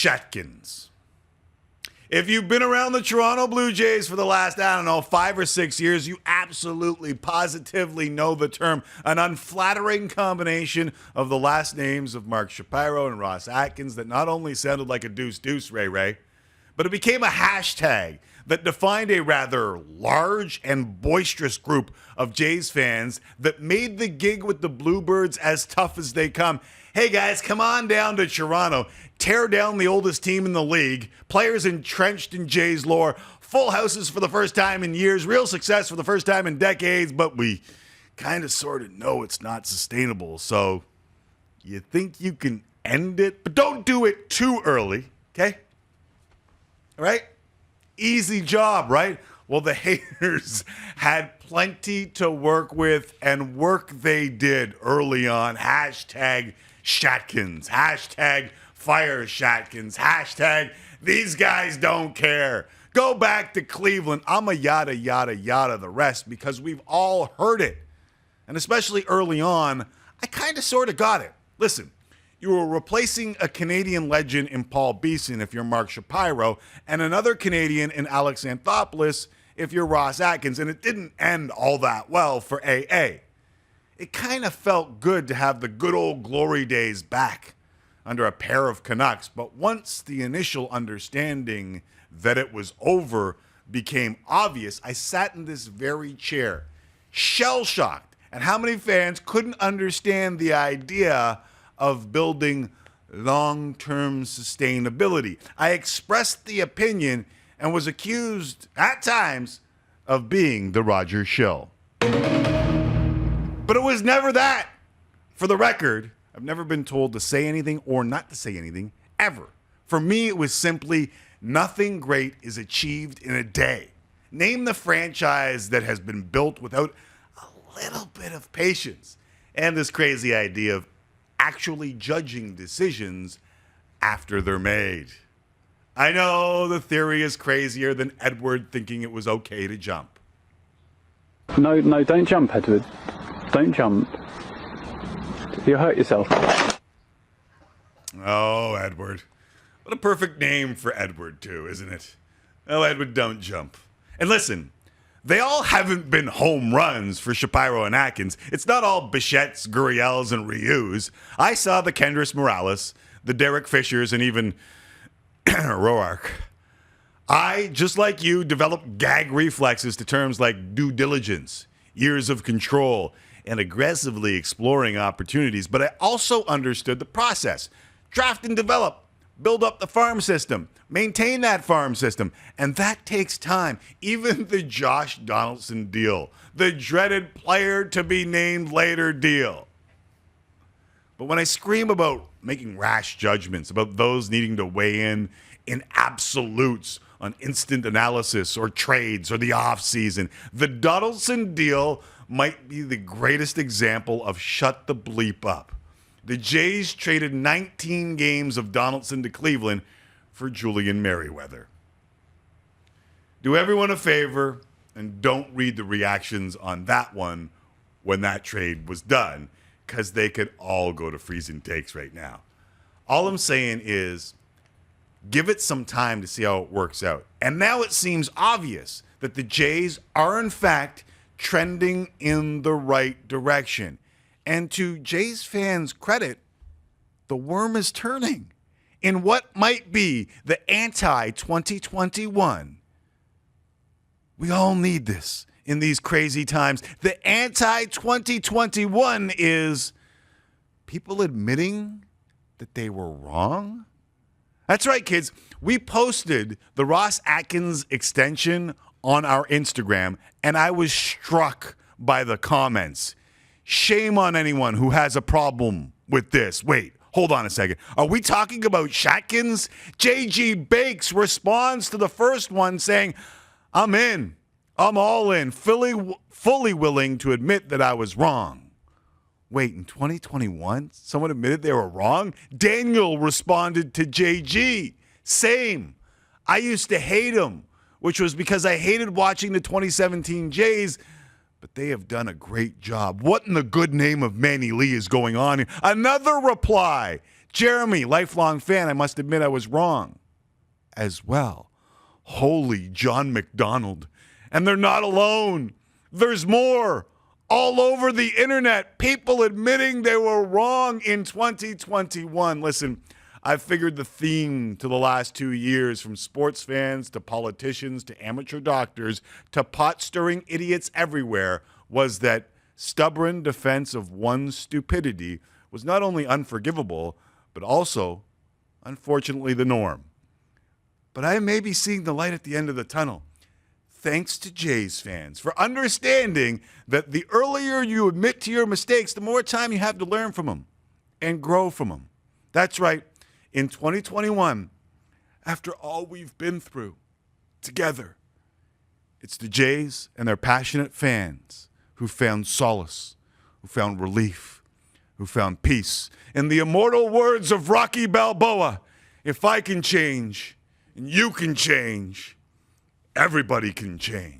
Atkins. If you've been around the Toronto Blue Jays for the last, 5 or 6 years, you absolutely, positively know the term. An unflattering combination of the last names of Mark Shapiro and Ross Atkins that not only sounded like a deuce-deuce, Ray, but it became a hashtag that defined a rather large and boisterous group of Jays fans that made the gig with the Bluebirds as tough as they come. Hey guys, come on down to Toronto, tear down the oldest team in the league, players entrenched in Jays lore, full houses for the first time in years, real success for the first time in decades, but we kind of sort of know it's not sustainable. So you think you can end it, but don't do it too early, okay? All right? Easy job, right? Well, the haters had plenty to work with, and work they did early on. Hashtag Shatkins. Hashtag fire Shatkins. Hashtag these guys don't care. Go back to Cleveland. I'm a yada, yada, yada the rest because we've all heard it. And especially early on, I kind of sort of got it. Listen, you were replacing a Canadian legend in Paul Beeson if you're Mark Shapiro, and another Canadian in Alex Anthopoulos if you're Ross Atkins, and it didn't end all that well for AA. It kind of felt good to have the good old glory days back under a pair of Canucks, but once the initial understanding that it was over became obvious, I sat in this very chair, shell-shocked at how many fans couldn't understand the idea of building long-term sustainability. I expressed the opinion and was accused, at times, of being the Roger Shill. But it was never that. For the record, I've never been told to say anything or not to say anything, ever. For me, it was simply, nothing great is achieved in a day. Name the franchise that has been built without a little bit of patience and this crazy idea of actually judging decisions after they're made. I know the theory is crazier than Edward thinking it was okay to jump. No, don't jump, Edward. Don't jump. You'll hurt yourself. Oh, Edward. What a perfect name for Edward, too, isn't it? Oh, Edward, don't jump. And listen, they all haven't been home runs for Shapiro and Atkins. It's not all Bichettes, Gurriels, and Ryus. I saw the Kendrys Morales, the Derek Fishers, and even Roark. I, just like you, developed gag reflexes to terms like due diligence, years of control, and aggressively exploring opportunities. But I also understood the process. Draft and develop. Build up the farm system. Maintain that farm system. And that takes time. Even the Josh Donaldson deal. The dreaded player to be named later deal. But when I scream about making rash judgments, about those needing to weigh in absolutes on instant analysis or trades or the offseason, the Donaldson deal might be the greatest example of shut the bleep up. The Jays traded 19 games of Donaldson to Cleveland for Julian Merriweather. Do everyone a favor and don't read the reactions on that one when that trade was done, because they could all go to freezing takes right now. All I'm saying is give it some time to see how it works out. And now it seems obvious that the Jays are, in fact, trending in the right direction. And to Jays fans' credit, the worm is turning in what might be the anti-2021. We all need this in these crazy times. The anti-2021 is people admitting that they were wrong. That's right, kids. We posted the Ross Atkins extension on our Instagram, and I was struck by the comments. Shame on anyone who has a problem with this. Wait, hold on a second. Are we talking about Shatkins? JG Bakes responds to the first one saying, I'm in. I'm all in. Fully willing to admit that I was wrong. Wait, in 2021, someone admitted they were wrong? Daniel responded to JG. Same. I used to hate him, which was because I hated watching the 2017 Jays, but they have done a great job. What in the good name of Manny Lee is going on here? Another reply. Jeremy, lifelong fan, I must admit I was wrong as well. Holy John McDonald. And they're not alone. There's more. All over the internet, people admitting they were wrong in 2021. Listen, I've figured the theme to the last 2 years, from sports fans to politicians to amateur doctors to pot-stirring idiots everywhere, was that stubborn defense of one's stupidity was not only unforgivable, but also, unfortunately, the norm. But I may be seeing the light at the end of the tunnel. Thanks to Jays fans for understanding that the earlier you admit to your mistakes, the more time you have to learn from them and grow from them. That's right. In 2021, after all we've been through together, it's the Jays and their passionate fans who found solace, who found relief, who found peace. In the immortal words of Rocky Balboa, if I can change and you can change, everybody can change.